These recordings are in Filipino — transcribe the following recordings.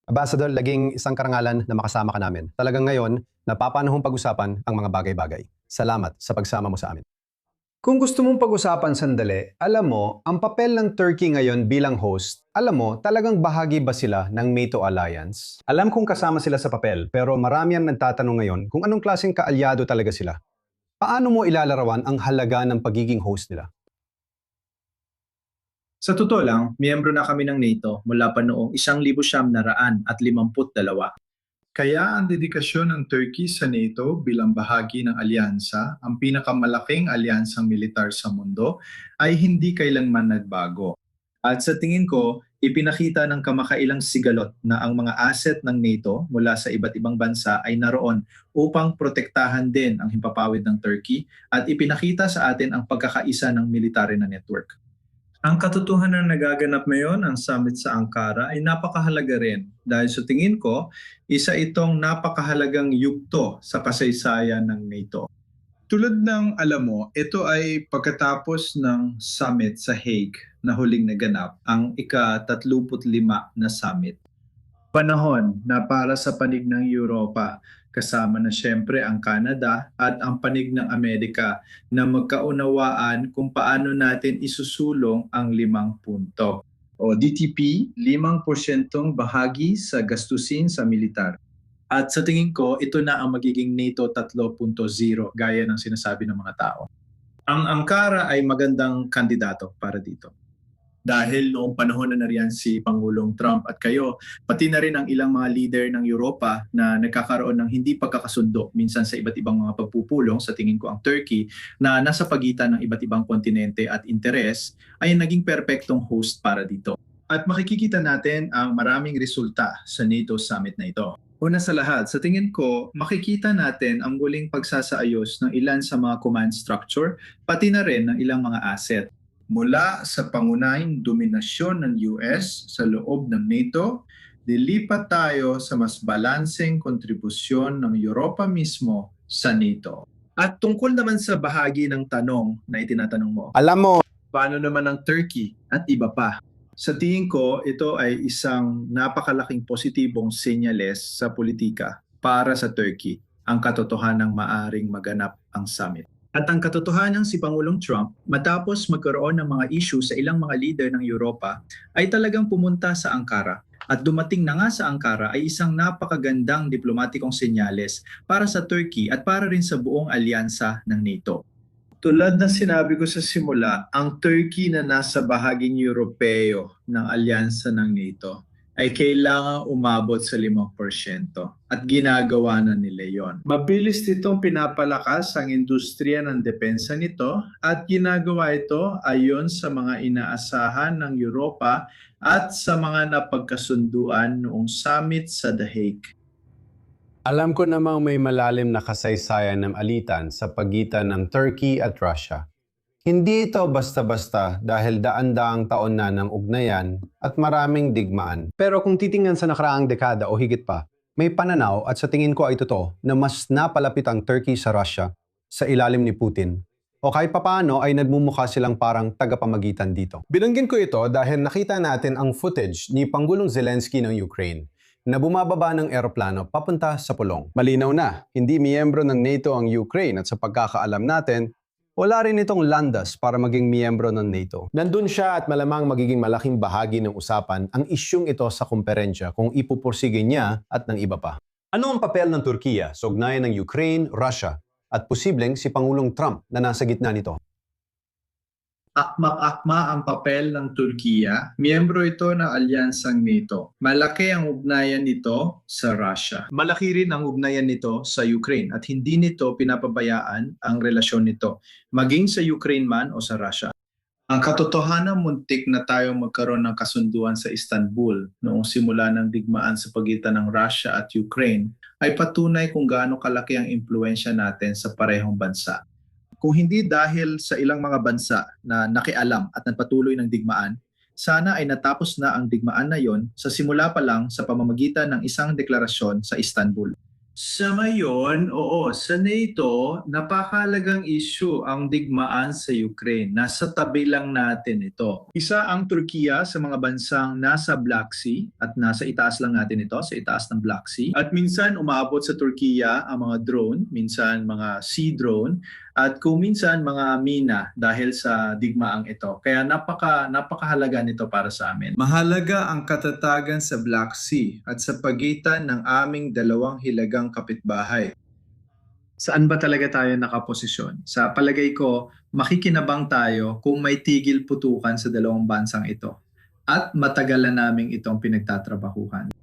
Ambassador, laging isang karangalan na makasama ka namin. Talagang ngayon, napapanahong pag-usapan ang mga bagay-bagay. Salamat sa pagsama mo sa amin. Kung gusto mong pag-usapan sandali, alam mo, ang papel ng Turkey ngayon bilang host, alam mo, talagang bahagi ba sila ng NATO Alliance? Alam kong kasama sila sa papel, pero marami ang nagtatanong ngayon kung anong klaseng kaalyado talaga sila. Paano mo ilalarawan ang halaga ng pagiging host nila? Sa totoo lang, miyembro na kami ng NATO mula pa noong 1952. Kaya ang dedikasyon ng Turkey sa NATO bilang bahagi ng alyansa, ang pinakamalaking alyansang militar sa mundo, ay hindi kailanman nagbago. At sa tingin ko, ipinakita ng kamakailang sigalot na ang mga asset ng NATO mula sa iba't ibang bansa ay naroon upang protektahan din ang himpapawid ng Turkey at ipinakita sa atin ang pagkakaisa ng military na network. Ang katotohanan na nagaganap ngayon ang summit sa Ankara ay napakahalaga rin dahil sa tingin ko, isa itong napakahalagang yugto sa kasaysayan ng NATO. Tulad ng alam mo, ito ay pagkatapos ng summit sa Hague na huling naganap, ang ika-35 na summit. Panahon na para sa panig ng Europa, kasama na siyempre ang Canada at ang panig ng Amerika na magkaunawaan kung paano natin isusulong ang 5 punto. O DTP, 5% bahagi sa gastusin sa militar. At sa tingin ko, ito na ang magiging NATO 3.0 gaya ng sinasabi ng mga tao. Ang Ankara ay magandang kandidato para dito. Dahil noong panahon na nariyan si Pangulong Trump at kayo, pati na rin ang ilang mga leader ng Europa na nagkakaroon ng hindi pagkakasundo minsan sa iba't ibang mga pagpupulong, sa tingin ko ang Turkey, na nasa pagitan ng iba't ibang kontinente at interes, ay naging perpektong host para dito. At makikita natin ang maraming resulta sa NATO summit na ito. Una sa lahat, sa tingin ko, makikita natin ang muling pagsasaayos ng ilan sa mga command structure, pati na rin ng ilang mga asset. Mula sa pangunahing dominasyon ng US sa loob ng NATO, lilipat tayo sa mas balanseng kontribusyon ng Europa mismo sa NATO. At tungkol naman sa bahagi ng tanong na itinatanong mo, Alam mo, paano naman ang Turkey at iba pa? Sa tingin ko, ito ay isang napakalaking positibong senyales sa politika para sa Turkey, ang katotohanang maaring maganap ang summit. At ang katotohanan si Pangulong Trump, matapos magkaroon ng mga issue sa ilang mga leader ng Europa, ay talagang pumunta sa Ankara. At dumating na nga sa Ankara ay isang napakagandang diplomatikong senyales para sa Turkey at para rin sa buong alyansa ng NATO. Tulad ng sinabi ko sa simula, ang Turkey na nasa bahaging Europeo ng alyansa ng NATO ay kailangang umabot sa 5% at ginagawa na nila yon. Mabilis nitong pinapalakas ang industriya ng depensa nito at ginagawa ito ayon sa mga inaasahan ng Europa at sa mga napagkasunduan noong summit sa The Hague. alam ko namang may malalim na kasaysayan ng alitan sa pagitan ng Turkey at Russia. Hindi ito basta-basta dahil daan-daang taon na ng ugnayan at maraming digmaan. Pero kung titingnan sa nakaraang dekada o higit pa, may pananaw at sa tingin ko ay totoo na mas napalapit ang Turkey sa Russia sa ilalim ni Putin. O kahit papaano ay nagmumukha silang parang tagapamagitan dito. Binanggit ko ito dahil nakita natin ang footage ni Pangulong Zelensky ng Ukraine na bumababa ng eroplano papunta sa pulong. Malinaw na, hindi miyembro ng NATO ang Ukraine at sa pagkakaalam natin, wala rin itong landas para maging miyembro ng NATO. Nandun siya at malamang magiging malaking bahagi ng usapan ang isyung ito sa komperensya kung ipupursige niya at ng iba pa. Ano ang papel ng Turkiya sa ugnayan ng Ukraine, Russia at posibleng si Pangulong Trump na nasa gitna nito? Akmak-akma ang papel ng Turkiya. Miyembro ito ng alyansang NATO. Malaki ang ugnayan nito sa Russia. Malaki rin ang ugnayan nito sa Ukraine at hindi nito pinapabayaan ang relasyon nito, maging sa Ukraine man o sa Russia. Ang katotohanan, muntik na tayo magkaroon ng kasunduan sa Istanbul noong simula ng digmaan sa pagitan ng Russia at Ukraine ay patunay kung gaano kalaki ang impluensya natin sa parehong bansa. Kung hindi dahil sa ilang mga bansa na nakialam at nagpatuloy ng digmaan, sana ay natapos na ang digmaan na yon sa simula pa lang sa pamamagitan ng isang deklarasyon sa Istanbul. Sa ngayon, oo, sa NATO, napakalagang issue ang digmaan sa Ukraine. Nasa tabi lang natin ito. Isa ang Turkiya sa mga bansang nasa Black Sea at nasa itaas lang natin ito, sa itaas ng Black Sea. At minsan umaabot sa Turkiya ang mga drone, minsan mga sea drone, at kung minsan mga mina dahil sa digmaang ito. Kaya napakahalaga nito para sa amin. Mahalaga ang katatagan sa Black Sea at sa pagitan ng aming dalawang hilagang kapitbahay. Saan ba talaga tayo nakaposisyon? Sa palagay ko, makikinabang tayo kung may tigil putukan sa dalawang bansang ito. At matagal na naming itong pinagtatrabahuhan.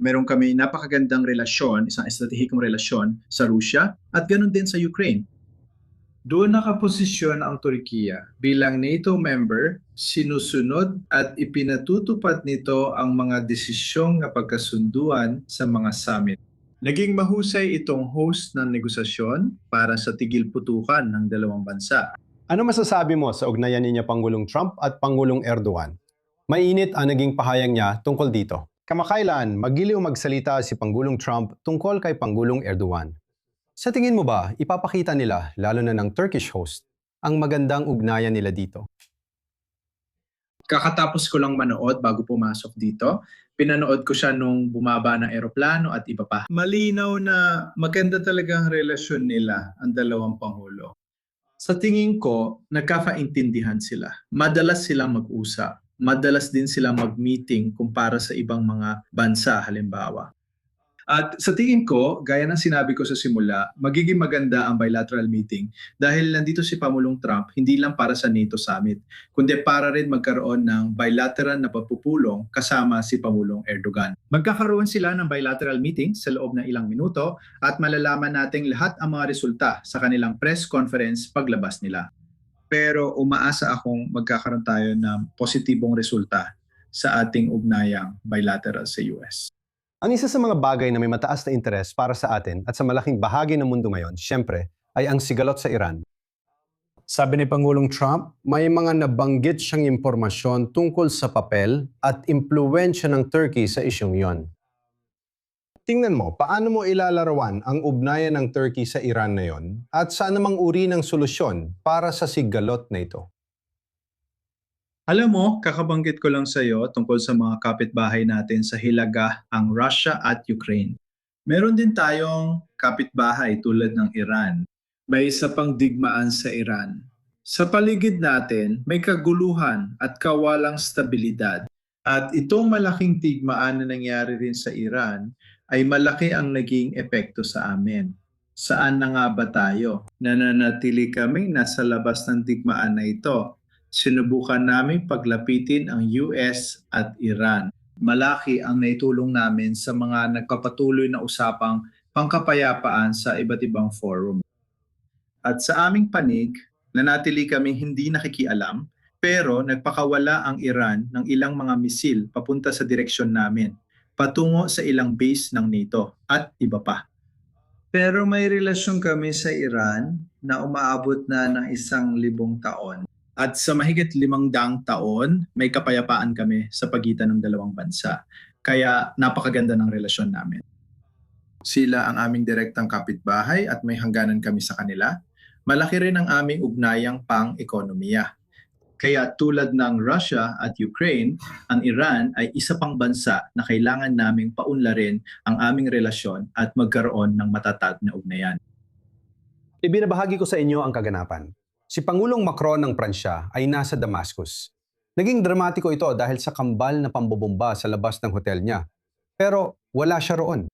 Meron kami napakagandang relasyon, isang estratehikong relasyon sa Rusya at ganun din sa Ukraine. Doon nakaposisyon ang Turkiya bilang NATO member, sinusunod at ipinatutupad nito ang mga desisyong napagkasunduan sa mga summit. Naging mahusay itong host ng negosasyon para sa tigil putukan ng dalawang bansa. Ano masasabi mo sa ugnayan niya Pangulong Trump at Pangulong Erdogan? Mainit ang naging pahayag niya tungkol dito. Kamakailan, magiliw magsalita si Pangulong Trump tungkol kay Pangulong Erdogan. Sa tingin mo ba, ipapakita nila, lalo na ng Turkish host, ang magandang ugnayan nila dito? Kakatapos ko lang manood bago pumasok dito. Pinanood ko siya nung bumaba ng eroplano at iba pa. Malinaw na maganda talagang relasyon nila ang dalawang pangulo. Sa tingin ko, nagkakaintindihan sila. Madalas silang mag-usap. Madalas din silang mag-meeting kumpara sa ibang mga bansa halimbawa. At sa tingin ko, gaya ng sinabi ko sa simula, magiging maganda ang bilateral meeting dahil nandito si Pangulong Trump hindi lang para sa NATO summit, kundi para rin magkaroon ng bilateral na pagpupulong kasama si Pangulong Erdogan. Magkakaroon sila ng bilateral meeting sa loob ng ilang minuto at malalaman nating lahat ang mga resulta sa kanilang press conference paglabas nila. Pero umaasa akong magkakaroon tayo ng positibong resulta sa ating ugnayang bilateral sa US. Ang isa sa mga bagay na may mataas na interes para sa atin at sa malaking bahagi ng mundo ngayon, siyempre, ay ang sigalot sa Iran. Sabi ni Pangulong Trump, may mga nabanggit siyang impormasyon tungkol sa papel at impluwensya ng Turkey sa isyong yon. Tingnan mo, paano mo ilalarawan ang ugnayan ng Turkey sa Iran na yon at saan namang uri ng solusyon para sa sigalot na ito? Alam mo, kakabanggit ko lang sa iyo tungkol sa mga kapitbahay natin sa hilaga, ang Russia at Ukraine. Meron din tayong kapitbahay tulad ng Iran. May isa pang digmaan sa Iran. Sa paligid natin, may kaguluhan at kawalang stabilidad. At itong malaking digmaan na nangyari rin sa Iran ay malaki ang naging epekto sa amin. Saan na nga ba tayo? Nananatili kaming nasa labas ng digmaan na ito. Sinubukan namin paglapitin ang US at Iran. Malaki ang naitulong namin sa mga nagpapatuloy na usapang pangkapayapaan sa iba't ibang forum. At sa aming panig, nanatili kaming hindi nakikialam, pero nagpakawala ang Iran ng ilang mga misil papunta sa direksyon namin, patungo sa ilang base ng NATO at iba pa. Pero may relasyon kami sa Iran na umaabot na ng 1,000 taon. At sa mahigit 500 taon, may kapayapaan kami sa pagitan ng dalawang bansa. Kaya napakaganda ng relasyon namin. Sila ang aming direktang kapitbahay at may hangganan kami sa kanila. Malaki rin ang aming ugnayang pang-ekonomiya. Kaya tulad ng Russia at Ukraine, ang Iran ay isa pang bansa na kailangan naming paunlarin ang aming relasyon at magkaroon ng matatag na ugnayan. Ibinabahagi ko sa inyo ang kaganapan. Si Pangulong Macron ng Pransya ay nasa Damascus. Naging dramatiko ito dahil sa kambal na pambobomba sa labas ng hotel niya. Pero wala siya roon.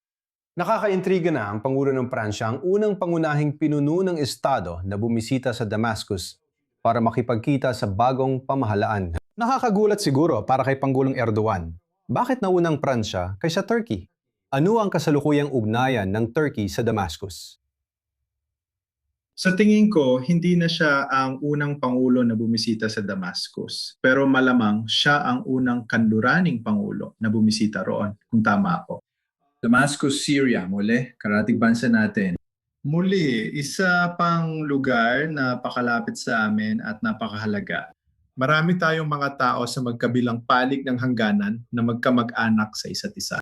Nakakaintriga na ang Pangulo ng Pransya ang unang pangunahing pinuno ng Estado na bumisita sa Damascus para makipagkita sa bagong pamahalaan. Nakakagulat siguro para kay Pangulong Erdogan. Bakit naunang Pransya kaysa Turkey? Ano ang kasalukuyang ugnayan ng Turkey sa Damascus? Sa tingin ko, hindi na siya ang unang pangulo na bumisita sa Damascus. Pero malamang siya ang unang kanluraning pangulo na bumisita roon, kung tama ako. Damascus, Syria, muli, karatig bansa natin. Muli, isa pang lugar na pakalapit sa amin at napakahalaga. Marami tayong mga tao sa magkabilang panig ng hangganan na magkamag-anak sa isa't isa.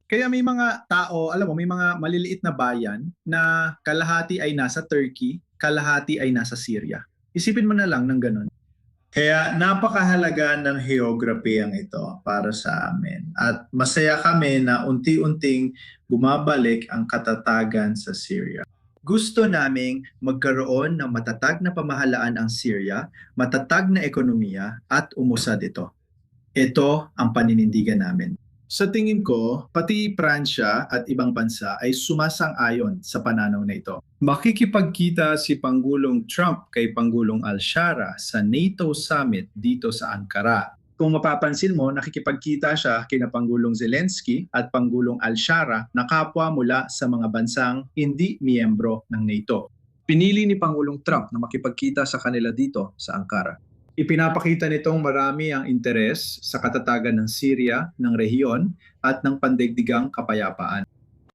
Kaya may mga tao, alam mo, may mga maliliit na bayan na kalahati ay nasa Turkey, kalahati ay nasa Syria. Isipin mo na lang ng ganun. Kaya napakahalaga ng geography ang ito para sa amin. At masaya kami na unti-unting bumabalik ang katatagan sa Syria. Gusto naming magkaroon ng matatag na pamahalaan ang Syria, matatag na ekonomiya at umusad ito. Ito ang paninindigan namin. Sa tingin ko, pati Pransya at ibang bansa ay sumasang-ayon sa pananaw na ito. Makikipagkita si Pangulong Trump kay Pangulong Al-Shara sa NATO Summit dito sa Ankara. Kung mapapansin mo, nakikipagkita siya kina Pangulong Zelensky at Pangulong Al-Shara na kapwa mula sa mga bansang hindi miyembro ng NATO. Pinili ni Pangulong Trump na makipagkita sa kanila dito sa Ankara. Ipinapakita nitong marami ang interes sa katatagan ng Syria, ng rehiyon at ng pandaigdigang kapayapaan.